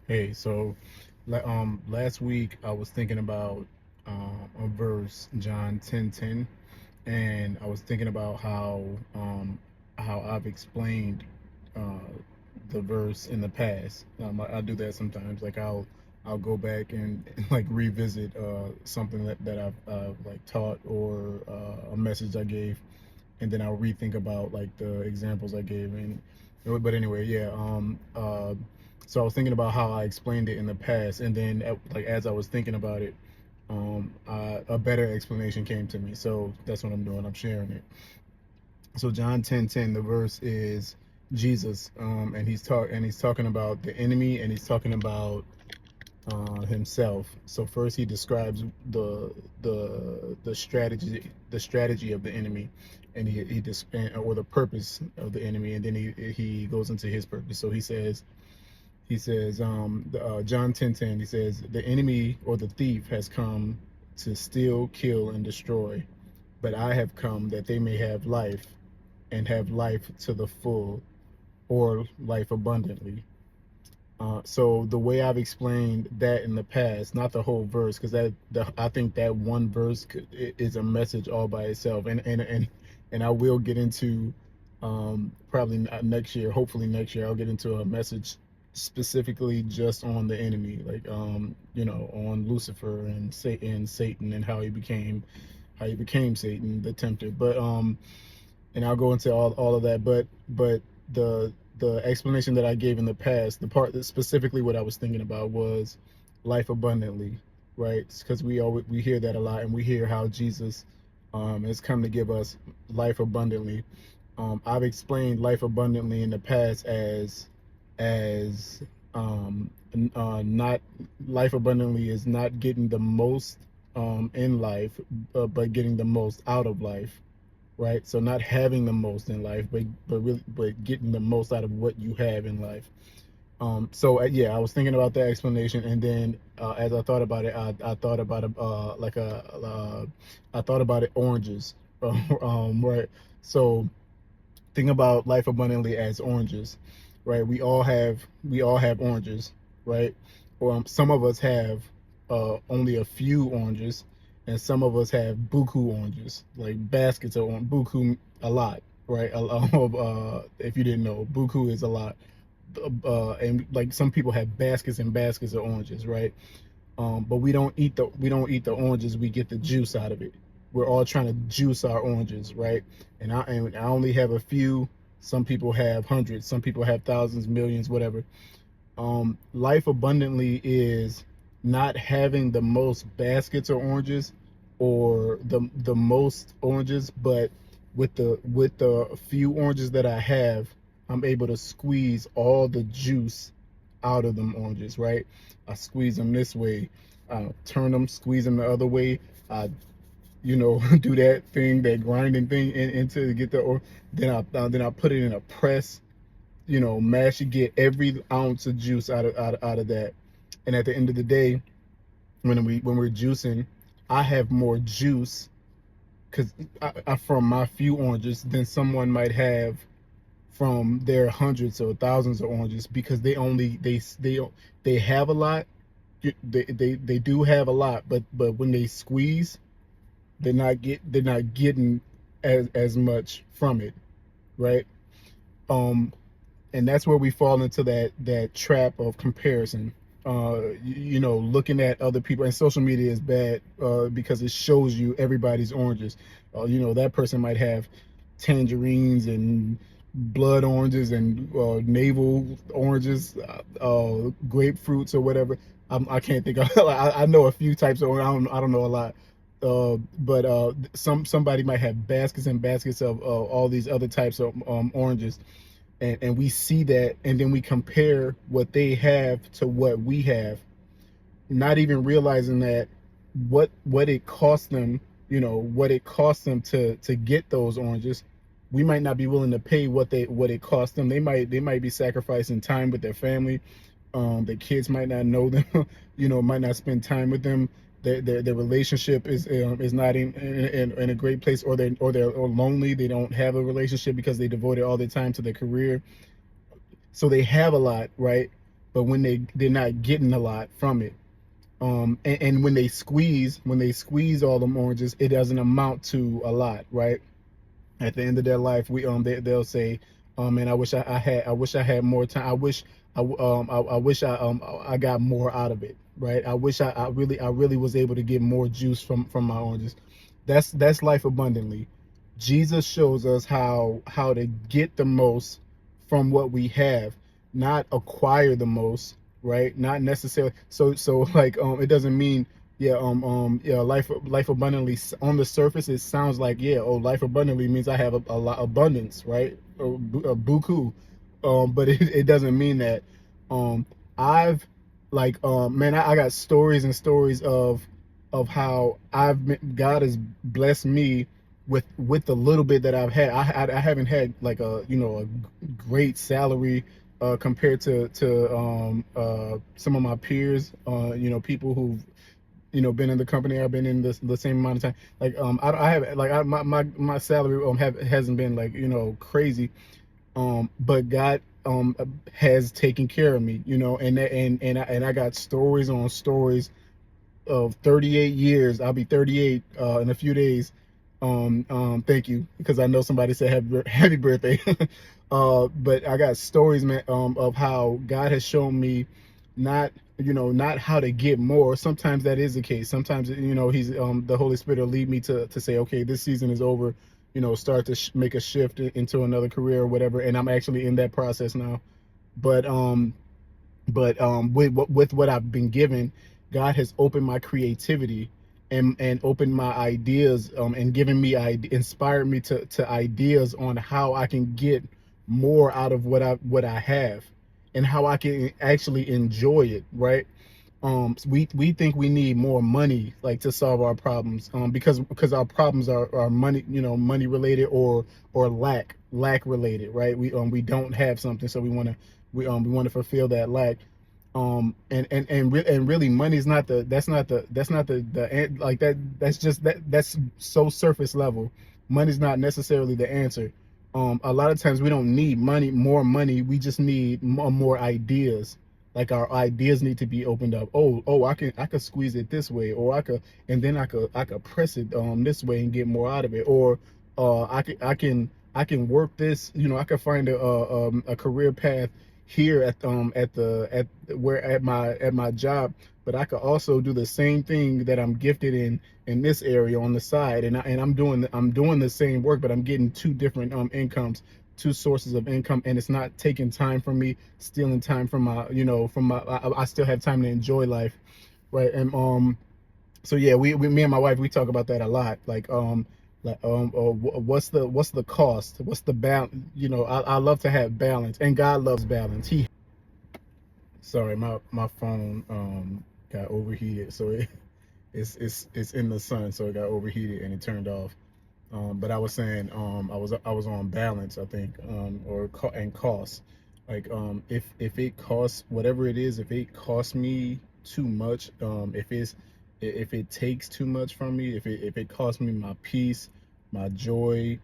Hey, so last week I was thinking about a verse, John 10:10, and I was thinking about how I've explained uh, the verse in the past. I do that sometimes. Like I'll go back and like revisit something that I've like taught or a message I gave, and then I'll rethink about like the examples I gave. And but anyway, yeah. So I was thinking about how I explained it in the past, and then like as I was thinking about it, a better explanation came to me. So that's what I'm doing. I'm sharing it. So John 10:10, the verse is Jesus, and he's talking about the enemy, and he's talking about himself. So first he describes the strategy of the enemy, and or the purpose of the enemy, and then he goes into his purpose. So he says John 10:10, he says the enemy or the thief has come to steal, kill, and destroy, but I have come that they may have life and have life to the full, or life abundantly. So the way I've explained that in the past, not the whole verse, because I think that one verse is a message all by itself, and I will get into probably next year. Hopefully next year I'll get into a message specifically just on the enemy, like on Lucifer and Satan and how he became Satan, the tempter. But and I'll go into all of that. But the explanation that I gave in the past, the part that specifically what I was thinking about was life abundantly, right? Because we hear that a lot, and we hear how Jesus has come to give us life abundantly. I've explained life abundantly in the past as not life abundantly is not getting the most in life, but getting the most out of life, right? So not having the most in life, but getting the most out of what you have in life. So yeah, I was thinking about that explanation, and then as I thought about it, I thought about I thought about it oranges, right? So think about life abundantly as oranges, right? We all have oranges, right? Or some of us have only a few oranges, and some of us have buku oranges, like baskets of buku, a lot, right? If you didn't know, buku is a lot, and like some people have baskets and baskets of oranges, right? But we don't eat the oranges. We get the juice out of it. We're all trying to juice our oranges, right? And I only have a few. Some people have hundreds. Some people have thousands, millions, whatever. Life abundantly is not having the most baskets of oranges or the most oranges, but with the few oranges that I have, I'm able to squeeze all the juice out of them oranges, right? I squeeze them this way, I turn them, squeeze them the other way. I, do that thing, that grinding thing into to get the, or then I put it in a press, mash it, get every ounce of juice out of that. And at the end of the day, when we're juicing, I have more juice because from my few oranges than someone might have from their hundreds or thousands of oranges, because they have a lot. They do have a lot, but when they squeeze, they're not getting as much from it, right? Um, and that's where we fall into that trap of comparison. Looking at other people, and social media is bad because it shows you everybody's oranges. That person might have tangerines and blood oranges and navel oranges, grapefruits or whatever. I can't think of. I know a few types of orange. I don't know a lot. But somebody might have baskets and baskets of all these other types of oranges, and we see that, and then we compare what they have to what we have, not even realizing that what it cost them, what it cost them to get those oranges. We might not be willing to pay what it cost them. They might be sacrificing time with their family. Their kids might not know them, might not spend time with them. Their relationship is not in a great place, or they're lonely. They don't have a relationship because they devoted all their time to their career. So they have a lot, right? but when they're not getting a lot from it. And when they squeeze all them oranges, it doesn't amount to a lot, right? At the end of their life, they'll say, man, I wish I had more time. I wish I got more out of it, right? I wish I really was able to get more juice from my oranges. That's life abundantly. Jesus shows us how to get the most from what we have, not acquire the most, right? Not necessarily. So like it doesn't mean yeah, life abundantly. On the surface it sounds like, yeah, oh, life abundantly means I have a lot abundance, right? A buku. But it doesn't mean that. I've like man, I got stories and stories of how God has blessed me with the little bit that I've had. I haven't had like a great salary compared to some of my peers, people who've been in the company I've been in the same amount of time. Like I have like my salary hasn't been like crazy, but God has taken care of me, and I got stories on stories of 38 years. I'll be 38 in a few days. Thank you, because I know somebody said happy birthday. But I got stories, man, of how God has shown me not not how to get more. Sometimes that is the case. Sometimes he's the Holy Spirit will lead me to say, okay, this season is over. Start to make a shift into another career or whatever, and I'm actually in that process now. But with what I've been given, God has opened my creativity and opened my ideas, and given me inspired me to ideas on how I can get more out of what I have, and how I can actually enjoy it, right? We think we need more money, like, to solve our problems, because our problems are money, money related, or lack related, right? We don't have something, so we want to fulfill that lack. And really, money is not the like that's so surface level. Money's not necessarily the answer. A lot of times we don't need more money. We just need more ideas. Like, our ideas need to be opened up. Oh, I could squeeze it this way, or I could press it this way and get more out of it, or I can work this. I could find a career path here at my job, but I could also do the same thing that I'm gifted in this area on the side, and I'm doing the same work, but I'm getting two different incomes, two sources of income, and it's not taking time from me, stealing time from I still have time to enjoy life, right? And so yeah, we me and my wife, we talk about that a lot, what's the cost, what's the balance. I love to have balance, and God loves balance. Sorry, my phone got overheated, so it's in the sun, so it got overheated and it turned off. But I was saying, I was on balance, I think, and cost. Like, if it costs whatever it is, if it costs me too much, if it takes too much from me, if it costs me my peace, my joy,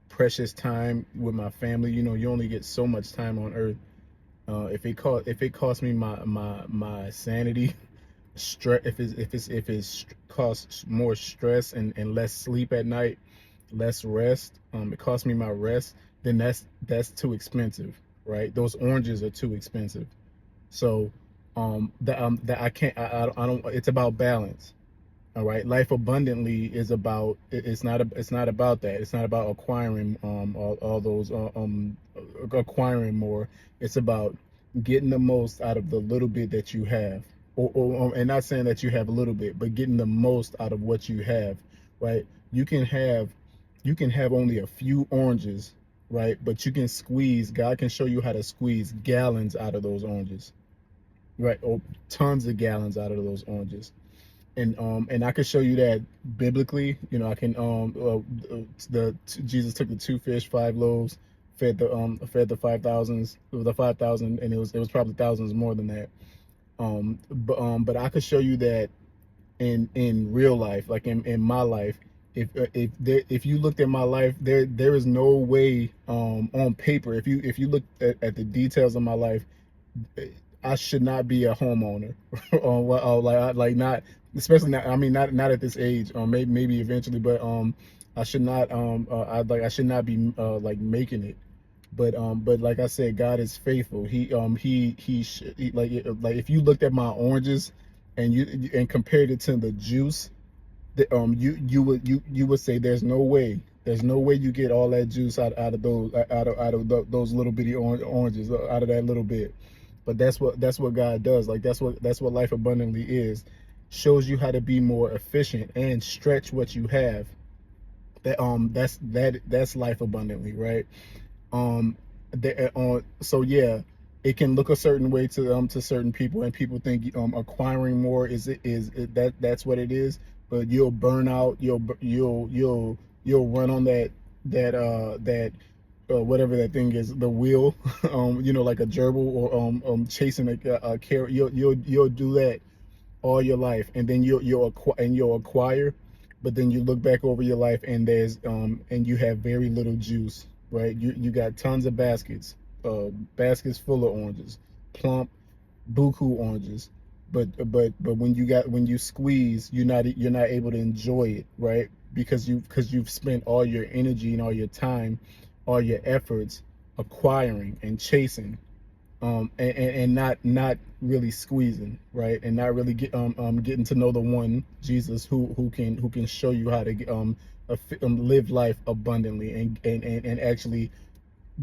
precious time with my family. You only get so much time on earth. If it costs me my sanity, stress, if it costs more stress and less sleep at night, less rest, it costs me my rest, then that's too expensive, right? Those oranges are too expensive. So that I can't, I don't, it's about balance. All right, life abundantly is about, it's not about that. It's not about acquiring all those acquiring more. It's about getting the most out of the little bit that you have, and not saying that you have a little bit, but getting the most out of what you have, right? You can have only a few oranges, right? But you can squeeze. God can show you how to squeeze gallons out of those oranges, right? Or tons of gallons out of those oranges. And I could show you that biblically. I can Jesus took the 2 fish, 5 loaves, fed the 5,000, and it was probably thousands more than that. But I could show you that in real life, like in my life. If you looked at my life, there is no way, on paper, if you look at the details of my life, I should not be a homeowner, or like not, especially not. I mean, not at this age. Maybe eventually, but I should not. I should not be like making it. But like I said, God is faithful. Like if you looked at my oranges, and and compared it to the juice, you would say there's no way you get all that juice out of those little bitty oranges, out of that little bit. But that's what God does. Like that's what life abundantly is. Shows you how to be more efficient and stretch what you have. That's life abundantly, right? um so yeah, it can look a certain way to certain people, and people think acquiring more that's what it is. But you'll burn out, you'll run on that whatever that thing is, the wheel, like a gerbil, or chasing a carrot. You'll do that all your life, and then you'll acquire. But then you look back over your life, and and you have very little juice, right? You got tons of baskets full of oranges, plump, buku oranges. But when you squeeze, you're not able to enjoy it, right? Because you've spent all your energy and all your time, all your efforts acquiring and chasing, and not really squeezing, right? And not really getting to know the one Jesus, who can show you how to live life abundantly, and actually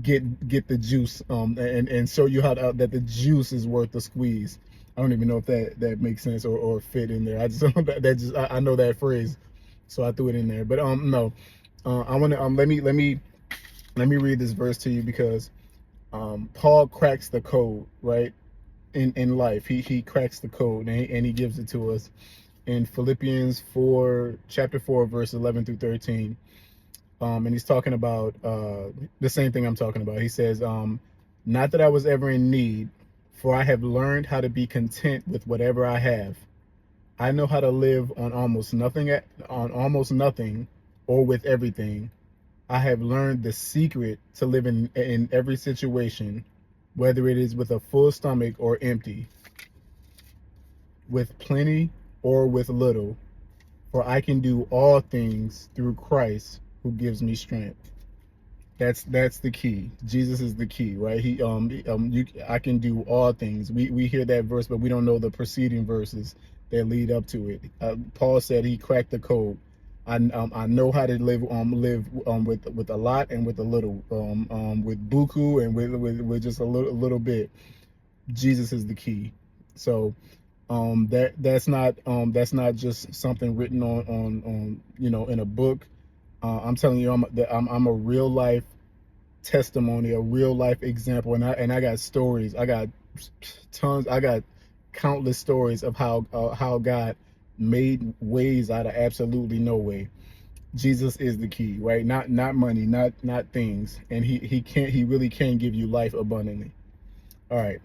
get the juice, and show you that the juice is worth the squeeze. I don't even know if that makes sense, or fit in there. I just that just I know that phrase, so I threw it in there. But no, I want to let me read this verse to you, because Paul cracks the code, right? In life, he cracks the code, and he gives it to us in Philippians 4, chapter 4, verse 11 through 13. And he's talking about the same thing I'm talking about. He says, not that I was ever in need, for I have learned how to be content with whatever I have. I know how to live on almost nothing, or with everything. I have learned the secret to live in every situation, whether it is with a full stomach or empty, with plenty or with little, for I can do all things through Christ who gives me strength. That's the key. Jesus is the key, right? I can do all things. We hear that verse, but we don't know the preceding verses that lead up to it. Paul said he cracked the code. I know how to live with a lot and with a little, with buku and with just a little bit. Jesus is the key. So that's not just something written on in a book. I'm telling you, I'm a real life testimony, a real life example, and I got stories. I got countless stories of how God made ways out of absolutely no way. Jesus is the key, right? Not money, not things, and he really can give you life abundantly. All right,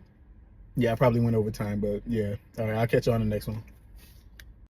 yeah, I probably went over time, but yeah, all right, I'll catch you on the next one.